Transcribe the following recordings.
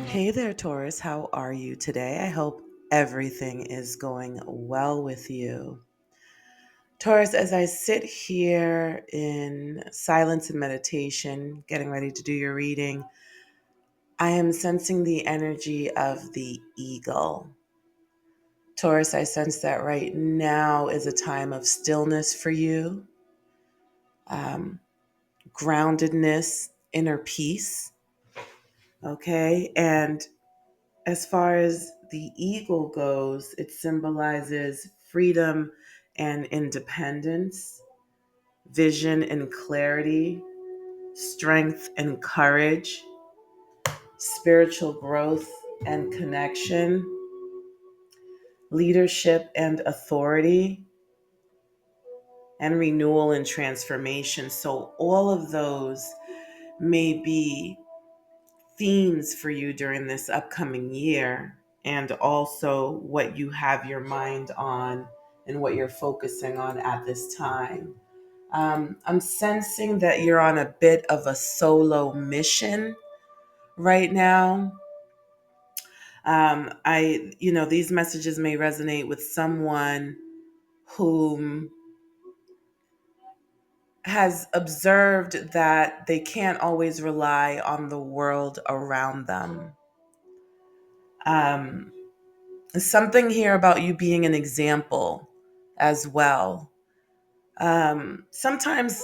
Hey there, Taurus. How are you today? I hope everything is going well with you. Taurus, as I sit here in silence and meditation, getting ready to do your reading, I am sensing the energy of the eagle. Taurus, I sense that right now is a time of stillness for you, um, groundedness, inner peace. Okay. And as far as the eagle goes, it symbolizes freedom and independence, vision and clarity, strength and courage, spiritual growth and connection, leadership and authority, and renewal and transformation. So, all of those may be themes for you during this upcoming year, and also what you have your mind on and what you're focusing on at this time. I'm sensing that you're on a bit of a solo mission right now. These messages may resonate with someone whom has observed that they can't always rely on the world around them. Um, Something here about you being an example as well. Sometimes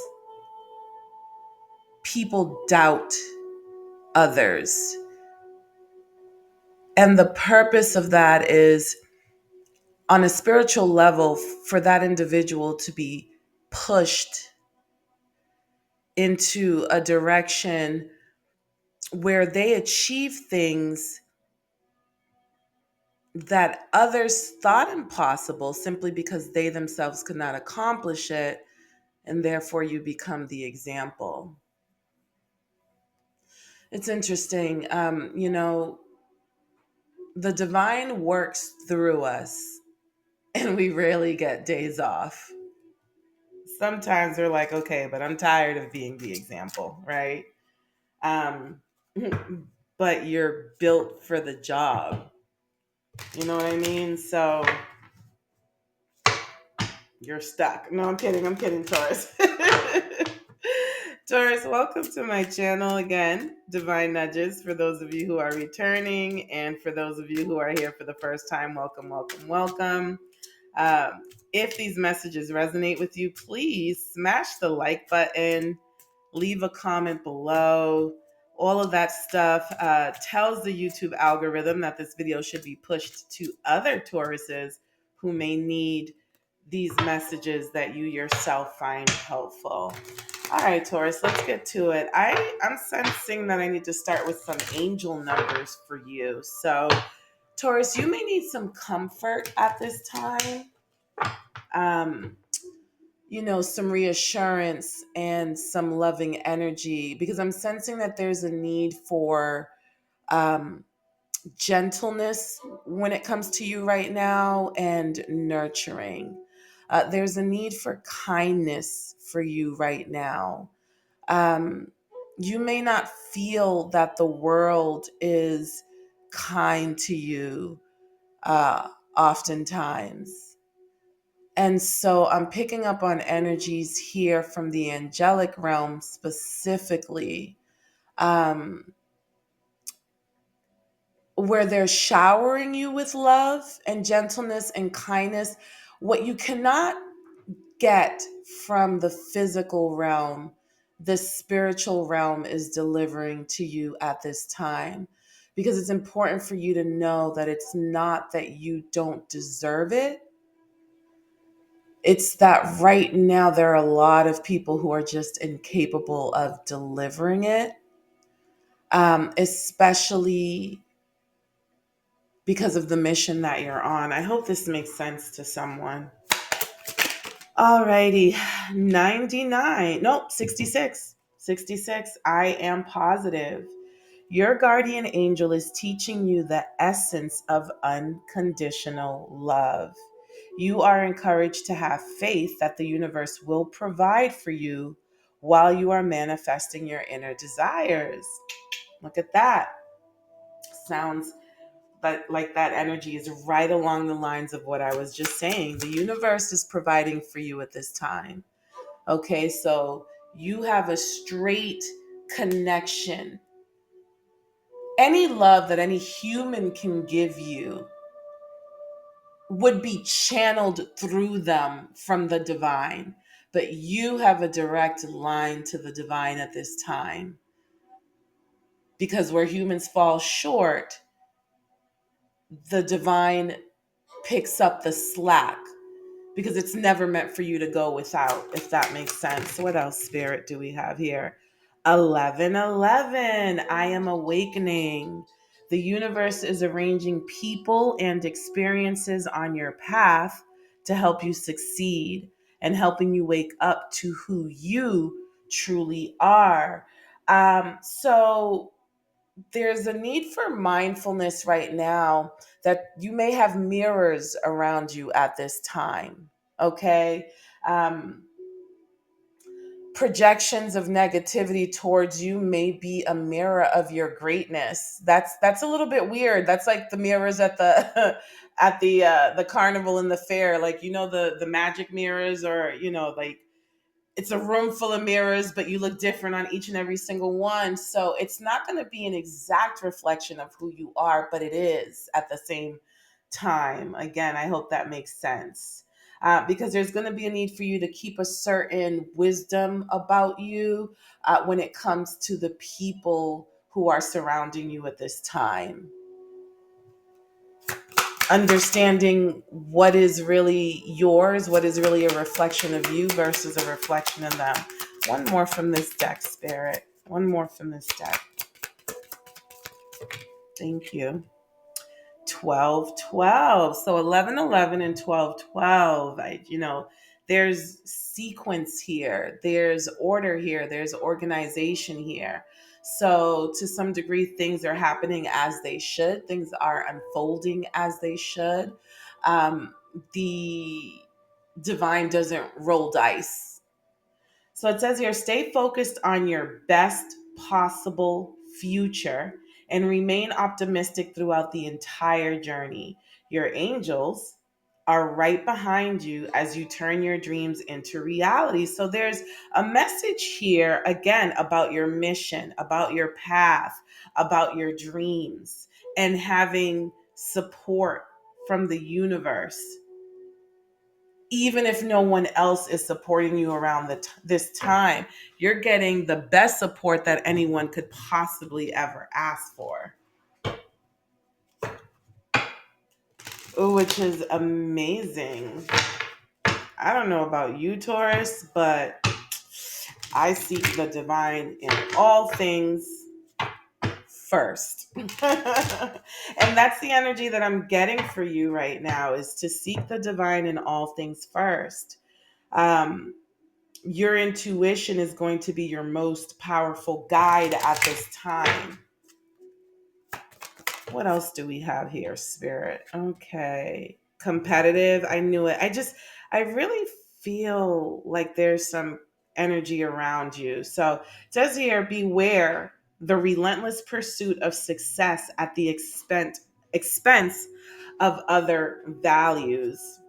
people doubt others. And the purpose of that is, on a spiritual level, for that individual to be pushed into a direction where they achieve things that others thought impossible simply because they themselves could not accomplish it. And therefore, you become the example. It's interesting. The divine works through us, and we rarely get days off. Sometimes we're like, okay, but I'm tired of being the example, right? Um, but you're built for the job. You know what I mean? So you're stuck. No, I'm kidding. I'm kidding, Taurus. Taurus, welcome to my channel again, Divine Nudges. For those of you who are returning, and for those of you who are here for the first time, welcome, welcome, welcome. If these messages resonate with you, please smash the like button, leave a comment below. All of that stuff tells the YouTube algorithm that this video should be pushed to other Tauruses who may need these messages that you yourself find helpful. All right, Taurus, let's get to it. I'm sensing that I need to start with some angel numbers for you. So, Taurus, you may need some comfort at this time. Um, some reassurance and some loving energy, because I'm sensing that there's a need for um, gentleness when it comes to you right now, and nurturing. There's a need for kindness for you right now. Um, you may not feel that the world is kind to you oftentimes. And so I'm picking up on energies here from the angelic realm specifically, um, where they're showering you with love and gentleness and kindness. What you cannot get from the physical realm, the spiritual realm is delivering to you at this time. Because it's important for you to know that it's not that you don't deserve it. It's that right now there are a lot of people who are just incapable of delivering it, especially because of the mission that you're on. I hope this makes sense to someone. Alrighty, 99, nope, 66. 66, I am positive. Your guardian angel is teaching you the essence of unconditional love. You are encouraged to have faith that the universe will provide for you while you are manifesting your inner desires. Look at that. Sounds like that energy is right along the lines of what I was just saying. The universe is providing for you at this time. Okay, so you have a straight connection. Any love that any human can give you would be channeled through them from the divine, but you have a direct line to the divine at this time. Because where humans fall short, the divine picks up the slack because it's never meant for you to go without, if that makes sense. What else, Spirit, do we have here? 1111. I am awakening. The universe is arranging people and experiences on your path to help you succeed and helping you wake up to who you truly are. So there's a need for mindfulness right now that you may have mirrors around you at this time. Okay. Um, Projections of negativity towards you may be a mirror of your greatness. That's a little bit weird. That's like the mirrors at the at the carnival and the fair, like the magic mirrors, or like it's a room full of mirrors, but you look different on each and every single one. So it's not going to be an exact reflection of who you are, but it is at the same time. Again, I hope that makes sense. Because there's going to be a need for you to keep a certain wisdom about you when it comes to the people who are surrounding you at this time. Understanding what is really yours, what is really a reflection of you versus a reflection of them. One more from this deck, Spirit. One more from this deck. Thank you. 1212. So 1111 and 1212. There's sequence here, there's order here, there's organization here. So to some degree, things are happening as they should, things are unfolding as they should. The divine doesn't roll dice. So it says here, stay focused on your best possible future and remain optimistic throughout the entire journey. Your angels are right behind you as you turn your dreams into reality. So there's a message here, again, about your mission, about your path, about your dreams, and having support from the universe even if no one else is supporting you around this time. You're getting the best support that anyone could possibly ever ask for. Ooh, which is amazing. I don't know about you, Taurus, but I seek the divine in all things first. And that's the energy that I'm getting for you right now, is to seek the divine in all things first. Your intuition is going to be your most powerful guide at this time. What else do we have here, Spirit? Okay. Competitive. I knew it. I really feel like there's some energy around you. So it says here, beware the relentless pursuit of success at the expense of other values.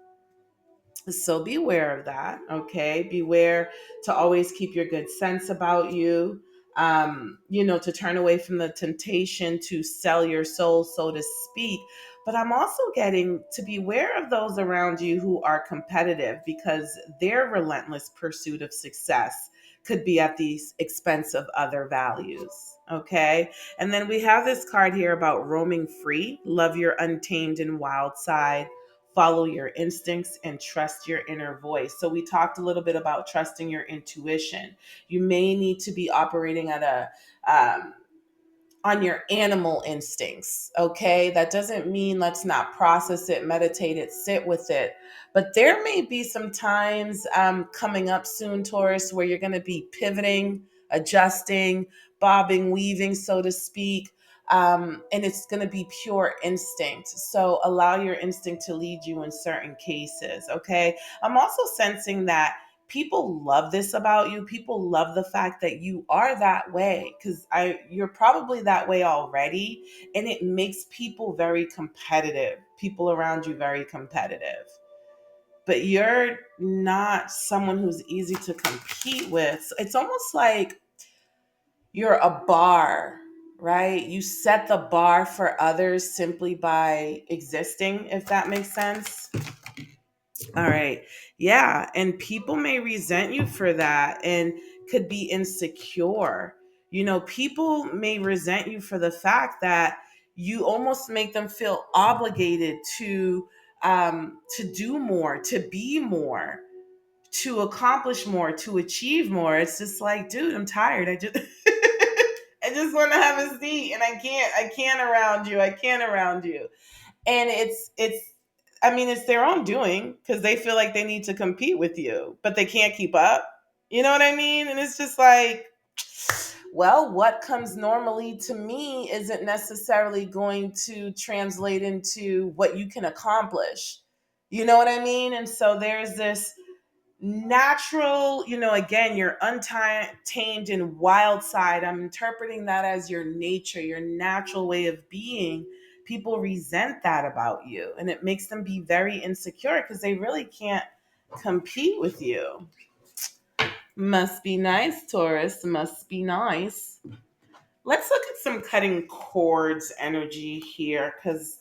So beware of that, okay? Beware to always keep your good sense about you. To turn away from the temptation to sell your soul, so to speak. But I'm also getting to beware of those around you who are competitive, because their relentless pursuit of success could be at the expense of other values. Okay. And then we have this card here about roaming free. Love your untamed and wild side. Follow your instincts and trust your inner voice. So we talked a little bit about trusting your intuition. You may need to be operating at on your animal instincts. Okay. That doesn't mean let's not process it, meditate it, sit with it. But there may be some times coming up soon, Taurus, where you're going to be pivoting adjusting, bobbing, weaving, so to speak. And it's going to be pure instinct. So allow your instinct to lead you in certain cases. Okay. I'm also sensing that people love this about you. People love the fact that you are that way, because you're probably that way already, and it makes people very competitive. People around you very competitive. But you're not someone who's easy to compete with. So it's almost like you're a bar, right? You set the bar for others simply by existing, if that makes sense. All right. Yeah. And people may resent you for that and could be insecure. People may resent you for the fact that you almost make them feel obligated to do more, to be more, to accomplish more, to achieve more. It's just like, dude, I'm tired. I just I just want to have a seat, and I can't around you. I can't around you. And it's their own doing, because they feel like they need to compete with you, but they can't keep up. You know what I mean? And it's just like, well, what comes normally to me isn't necessarily going to translate into what you can accomplish. You know what I mean? And so there's this natural, again, your untamed and wild side. I'm interpreting that as your nature, your natural way of being. People resent that about you, and it makes them be very insecure because they really can't compete with you. Must be nice, Taurus. Must be nice. Let's look at some cutting cords energy here, because,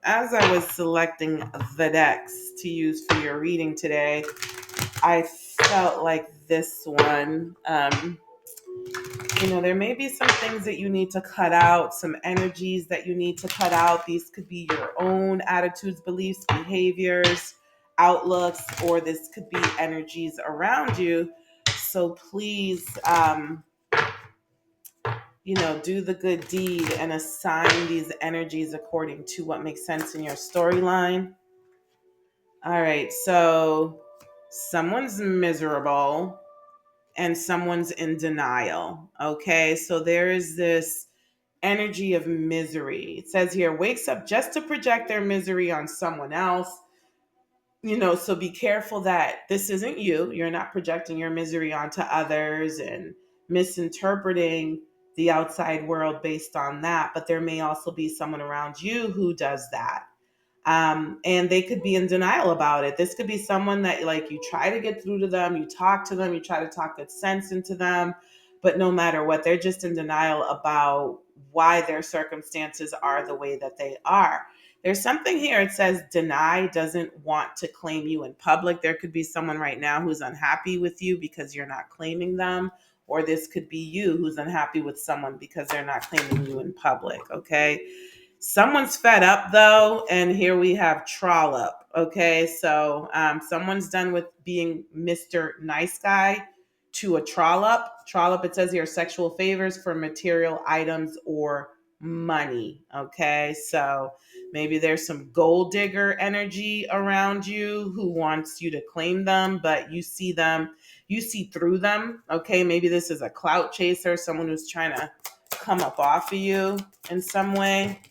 as I was selecting the decks to use for your reading today, I felt like this one, there may be some things that you need to cut out, some energies that you need to cut out. These could be your own attitudes, beliefs, behaviors, outlooks, or this could be energies around you. So please, do the good deed and assign these energies according to what makes sense in your storyline. All right, so someone's miserable and someone's in denial. Okay, so there is this energy of misery. It says here, wakes up just to project their misery on someone else. So be careful that this isn't you. You're not projecting your misery onto others and misinterpreting the outside world based on that. But there may also be someone around you who does that. And they could be in denial about it. This could be someone that, like, you try to get through to them, you talk to them, you try to talk good sense into them, but no matter what, they're just in denial about why their circumstances are the way that they are. There's something here. It says deny, doesn't want to claim you in public. There could be someone right now who's unhappy with you because you're not claiming them, or this could be you who's unhappy with someone because they're not claiming you in public. Okay. Someone's fed up though, and here we have trollop. Okay, so someone's done with being Mr. Nice Guy to a trollop. Trollop, it says here, sexual favors for material items or money. Okay, so maybe there's some gold digger energy around you who wants you to claim them, but you see through them. Okay, maybe this is a clout chaser, someone who's trying to come up off of you in some way.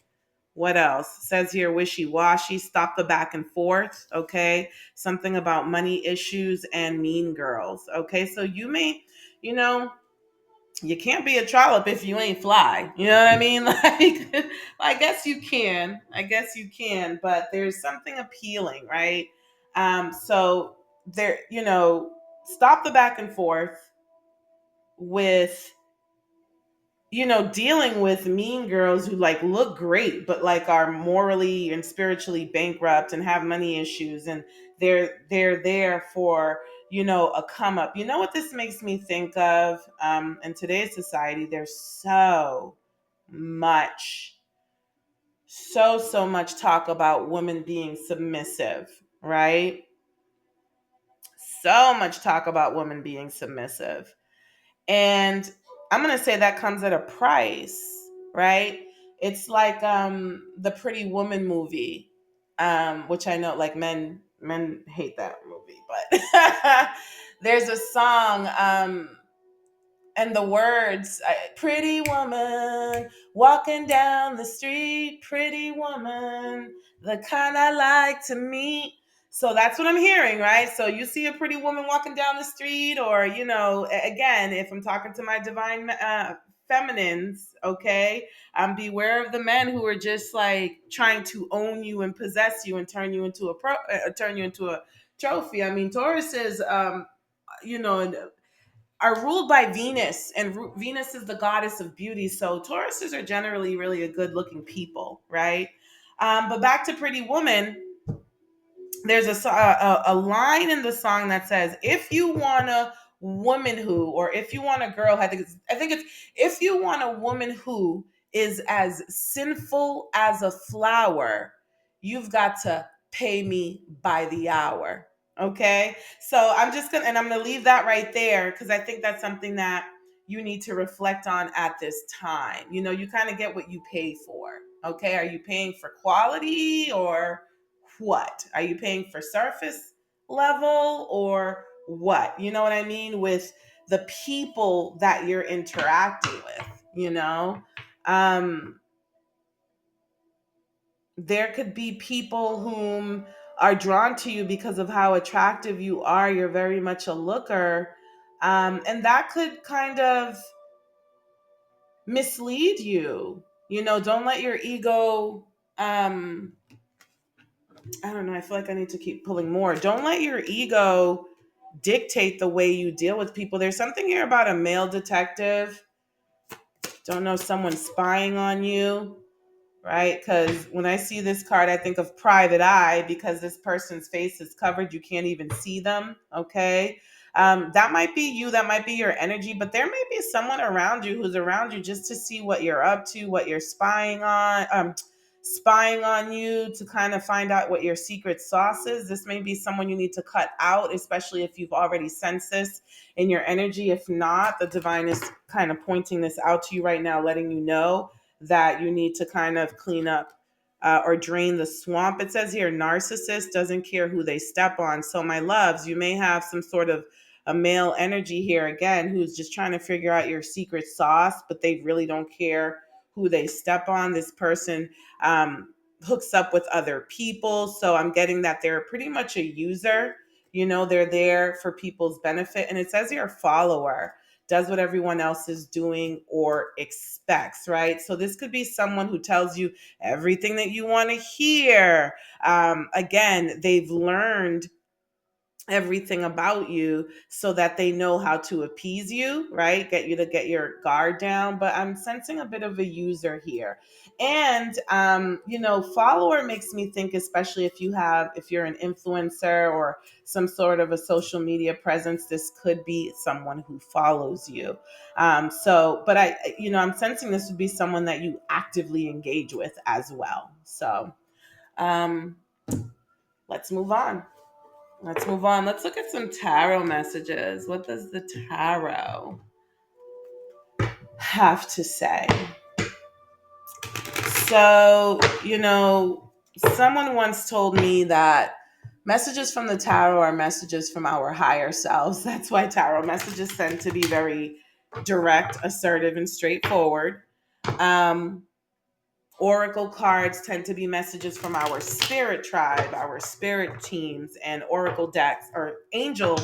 What else? It says here, wishy-washy, stop the back and forth. Okay. Something about money issues and mean girls. Okay. So you may, you know, you can't be a trollop if you ain't fly. You know what I mean? Like, I guess you can. I guess you can, but there's something appealing, right? So there, stop the back and forth with dealing with mean girls who, like, look great but, like, are morally and spiritually bankrupt and have money issues, and they're there for a come up. You know what this makes me think of? In today's society, there's much so much talk about women being submissive, right? So much talk about women being submissive. And I'm going to say that comes at a price, right? It's like the Pretty Woman movie, which I know, like, men hate that movie, but there's a song, And the words, pretty woman walking down the street, pretty woman, the kind I like to meet. So that's what I'm hearing, right? So you see a pretty woman walking down the street, or, again, if I'm talking to my divine feminines, okay, beware of the men who are just like trying to own you and possess you and turn you into turn you into a trophy. I mean, Taurus is, you know, are ruled by Venus, and Venus is the goddess of beauty. So Tauruses are generally really a good looking people, right? But back to Pretty Woman, there's a line in the song that says, "If you want a woman who, or if you want a girl, I think it's if you want a woman who is as sinful as a flower, you've got to pay me by the hour." Okay, so I'm gonna leave that right there because I think that's something that you need to reflect on at this time. You kind of get what you pay for. Okay, are you paying for quality, or what? Are you paying for surface level, or what? You know what I mean? With the people that you're interacting with. Um, there could be people whom are drawn to you because of how attractive you are. You're very much a looker. And that could kind of mislead you. Don't let your ego, I don't know, I feel like I need to keep pulling more. Don't let your ego dictate the way you deal with people. There's something here about a male detective. Don't know, someone spying on you, right? Because when I see this card, I think of private eye because this person's face is covered. You can't even see them, okay? That might be you, that might be your energy, but there may be someone around you who's around you just to see what you're up to, what you're spying on you, to kind of find out what your secret sauce is. This may be someone you need to cut out, especially if you've already sensed this in your energy. If not, the divine is kind of pointing this out to you right now, letting you know that you need to kind of clean up or drain the swamp. It says here, narcissist doesn't care who they step on. So, my loves, you may have some sort of a male energy here again who's just trying to figure out your secret sauce, but they really don't care who they step on. This person hooks up with other people. So, I'm getting that they're pretty much a user. They're there for people's benefit. And it says here, follower, does what everyone else is doing or expects, right? So this could be someone who tells you everything that you want to hear. Again, they've learned everything about you so that they know how to appease you, right? Get you to get your guard down. But I'm sensing a bit of a user here. And follower makes me think, especially if you're an influencer or some sort of a social media presence, this could be someone who follows you. But I'm sensing this would be someone that you actively engage with as well. So um, let's move on. Let's move on. Let's look at some tarot messages. What does the tarot have to say? So, someone once told me that messages from the tarot are messages from our higher selves. That's why tarot messages tend to be very direct, assertive, and straightforward. Um, Oracle cards tend to be messages from our spirit tribe, our spirit teams, and oracle decks or angel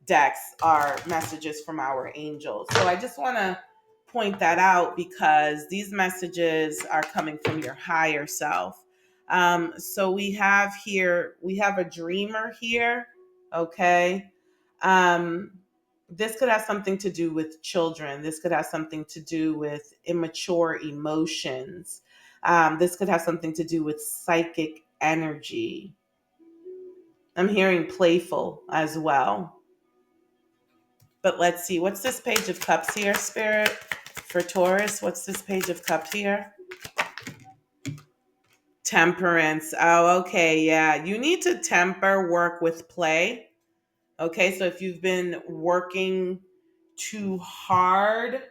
decks are messages from our angels. So I just want to point that out because these messages are coming from your higher self. So we have a dreamer here. Okay. Um, this could have something to do with children. This could have something to do with immature emotions. This could have something to do with psychic energy. I'm hearing playful as well. But let's see. What's this page of cups here, Spirit? For Taurus, what's this page of cups here? Temperance. Oh, okay. Yeah. You need to temper work with play. Okay. So if you've been working too hard,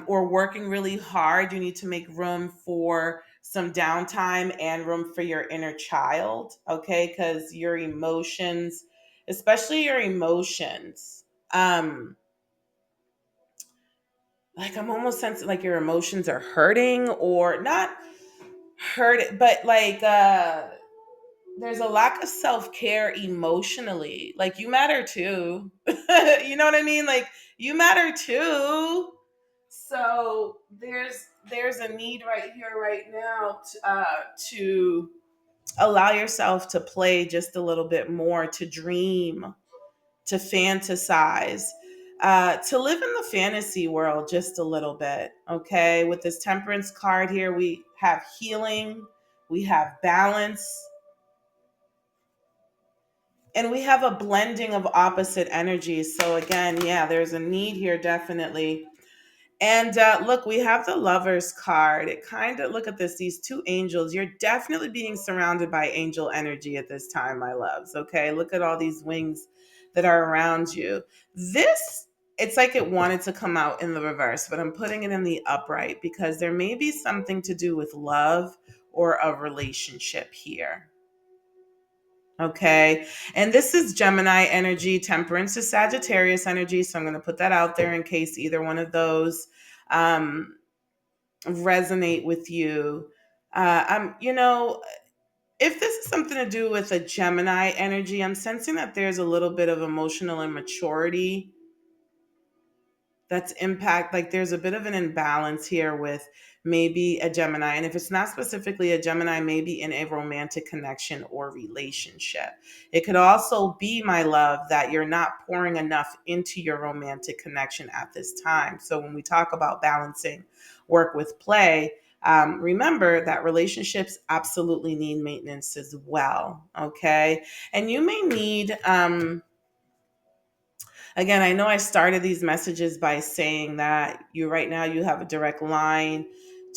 or working really hard, you need to make room for some downtime and room for your inner child, okay? Because your emotions, especially your emotions, um, like I'm almost sensing like your emotions are hurting, or not hurt, but like there's a lack of self-care emotionally. Like you matter too. You know what I mean? Like you matter too. So there's a need right here right now to allow yourself to play just a little bit more, to dream, to fantasize, to live in the fantasy world just a little bit. Okay. With this temperance card here, we have healing, we have balance, and we have a blending of opposite energies. So, again, yeah, there's a need here, definitely. And look, we have the Lovers card. It kind of, look at this, these two angels. You're definitely being surrounded by angel energy at this time, my loves. Okay. Look at all these wings that are around you. This, it's like it wanted to come out in the reverse, but I'm putting it in the upright because there may be something to do with love or a relationship here. Okay. And this is Gemini energy. Temperance is Sagittarius energy. So I'm going to put that out there in case either one of those um, resonate with you. If this is something to do with a Gemini energy, I'm sensing that there's a little bit of emotional immaturity that's impact, like there's a bit of an imbalance here with maybe a Gemini, and if it's not specifically a Gemini, maybe in a romantic connection or relationship. It could also be, my love, that you're not pouring enough into your romantic connection at this time. So when we talk about balancing work with play, remember that relationships absolutely need maintenance as well. Okay. And you may need again, I know I started these messages by saying that you right now you have a direct line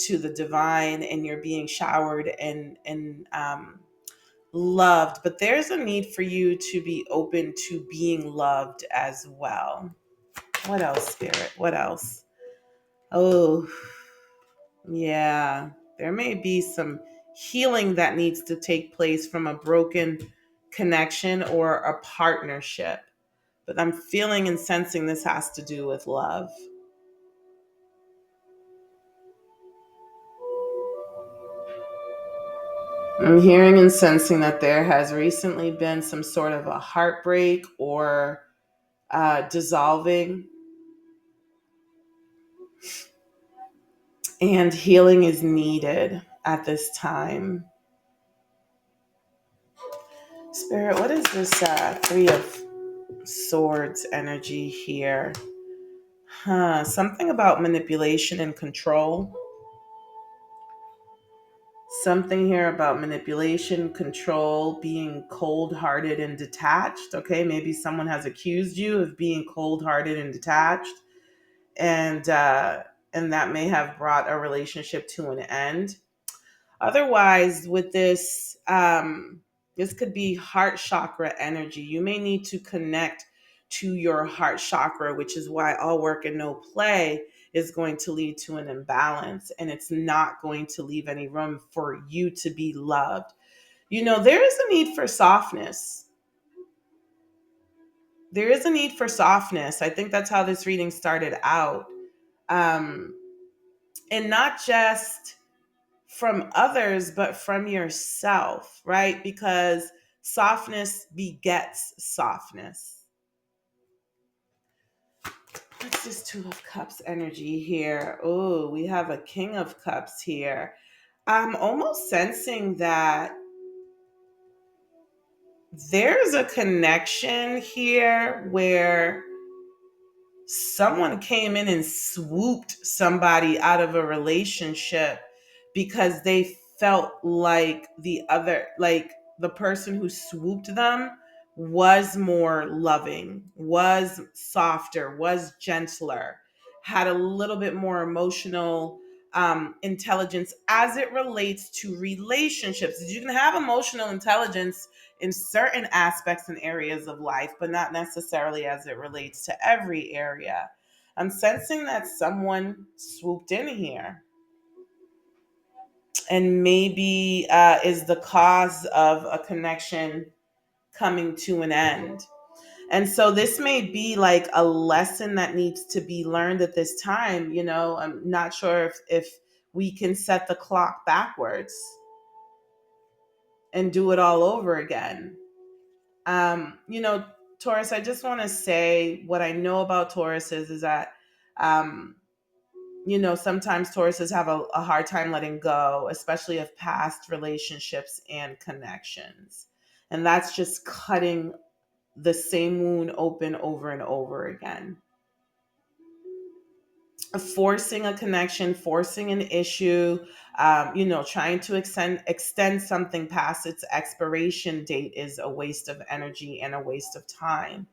to the divine, and you're being showered and loved, but there's a need for you to be open to being loved as well. What else, Spirit? What else? Oh, yeah. There may be some healing that needs to take place from a broken connection or a partnership. But I'm feeling and sensing this has to do with love. I'm hearing and sensing that there has recently been some sort of a heartbreak or dissolving, and healing is needed at this time. Spirit, what is this Three of Swords energy here? Something about manipulation and control. Something here about manipulation, control, being cold hearted and detached. Okay, maybe someone has accused you of being cold hearted and detached, and and that may have brought a relationship to an end. Otherwise, with this, this could be heart chakra energy. You may need to connect to your heart chakra, which is why all work and no play is going to lead to an imbalance, and it's not going to leave any room for you to be loved. There is a need for softness. There is a need for softness. I think that's how this reading started out. Um, and not just from others, but from yourself, right? Because softness begets softness. What's this Two of Cups energy here? Oh, we have a King of Cups here. I'm almost sensing that there's a connection here where someone came in and swooped somebody out of a relationship because they felt like the person who swooped them was more loving, was softer, was gentler, had a little bit more emotional intelligence as it relates to relationships. You can have emotional intelligence in certain aspects and areas of life, but not necessarily as it relates to every area. I'm sensing that someone swooped in here and maybe is the cause of a connection coming to an end. And so this may be like a lesson that needs to be learned at this time. I'm not sure if we can set the clock backwards and do it all over again. Um, you know, Taurus, I just want to say what I know about Tauruses is that, um, sometimes Tauruses have a hard time letting go, especially of past relationships and connections. And that's just cutting the same wound open over and over again. Forcing a connection, forcing an issue, trying to extend something past its expiration date is a waste of energy and a waste of time.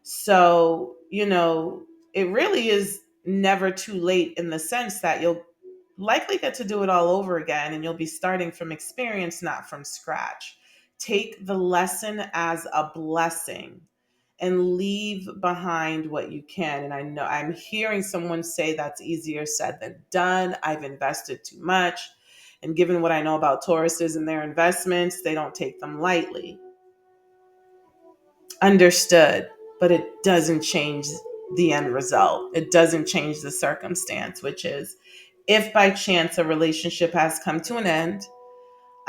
So, it really is never too late in the sense that you'll likely get to do it all over again and you'll be starting from experience, not from scratch. Take the lesson as a blessing and leave behind what you can. And I know I'm hearing someone say that's easier said than done. I've invested too much. And given what I know about Tauruses and their investments, they don't take them lightly. Understood, but it doesn't change the end result. It doesn't change the circumstance, which is if by chance a relationship has come to an end,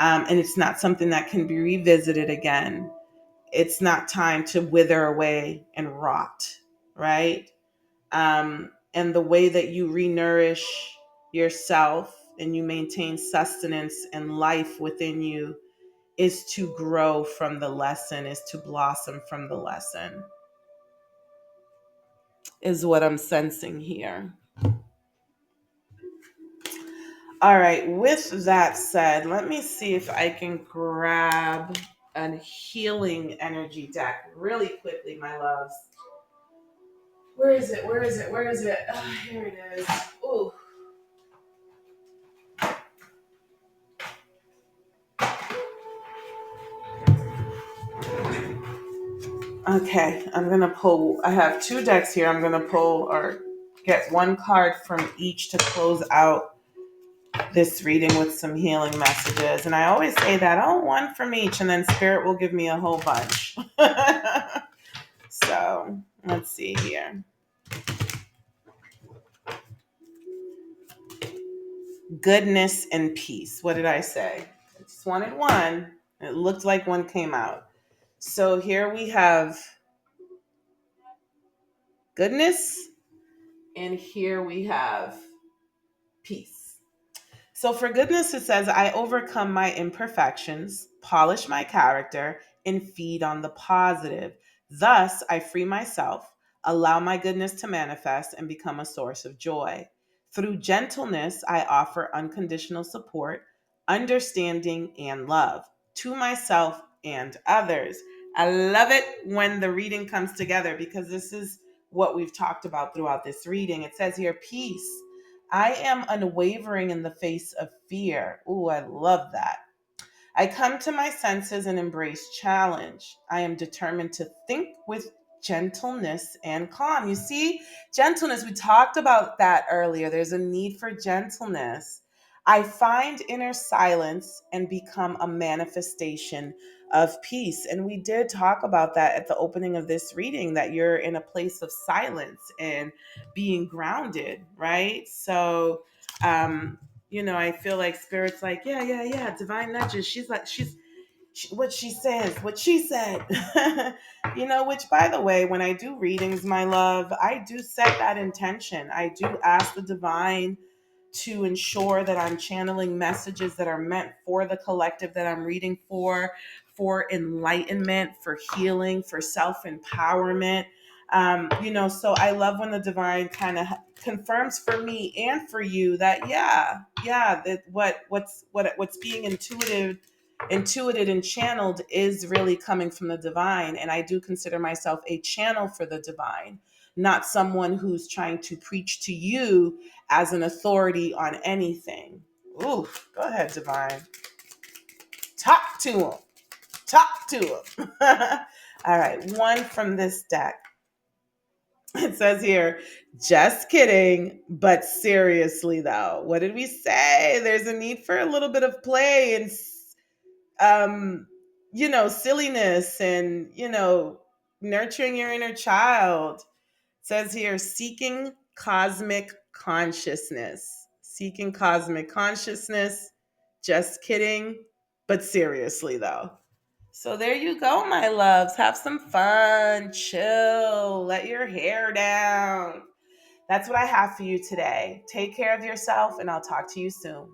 and it's not something that can be revisited again, it's not time to wither away and rot, right? And the way that you renourish yourself and you maintain sustenance and life within you is to grow from the lesson, is to blossom from the lesson, is what I'm sensing here. All right, with that said, let me see if I can grab a healing energy deck really quickly, my loves. Where is it? Where is it? Where is it? Here it is. Ooh. Okay, I'm going to pull. I have two decks here. I'm going to pull or get one card from each to close out this reading with some healing messages. And I always say that, oh, one from each, and then Spirit will give me a whole bunch. So let's see here. Goodness and peace. What did I say? I just wanted one. It looked like one came out. So here we have goodness, and here we have peace. So for goodness, it says, I overcome my imperfections, polish my character, and feed on the positive. Thus, I free myself, allow my goodness to manifest, and become a source of joy. Through gentleness, I offer unconditional support, understanding, and love to myself and others. I love it when the reading comes together because this is what we've talked about throughout this reading. It says here, peace. I am unwavering in the face of fear. Ooh, I love that. I come to my senses and embrace challenge. I am determined to think with gentleness and calm. You see, gentleness, we talked about that earlier. There's a need for gentleness. I find inner silence and become a manifestation of peace. And we did talk about that at the opening of this reading, that you're in a place of silence and being grounded, right? So, I feel like Spirit's like, yeah, yeah, yeah, divine nudges. She's like, what she says, what she said. Which, by the way, when I do readings, my love, I do set that intention. I do ask the divine to ensure that I'm channeling messages that are meant for the collective that I'm reading for enlightenment, for healing, for self empowerment. So I love when the divine kind of confirms for me and for you that that what's being intuited and channeled is really coming from the divine. And I do consider myself a channel for the divine, not someone who's trying to preach to you as an authority on anything. Ooh, go ahead, divine. Talk to him. Talk to him. All right, one from this deck. It says here, just kidding, but seriously though, what did we say? There's a need for a little bit of play and silliness and nurturing your inner child. It says here, seeking cosmic consciousness. Seeking cosmic consciousness. Just kidding. But seriously, though. So there you go, my loves. Have some fun, chill, let your hair down. That's what I have for you today. Take care of yourself, and I'll talk to you soon.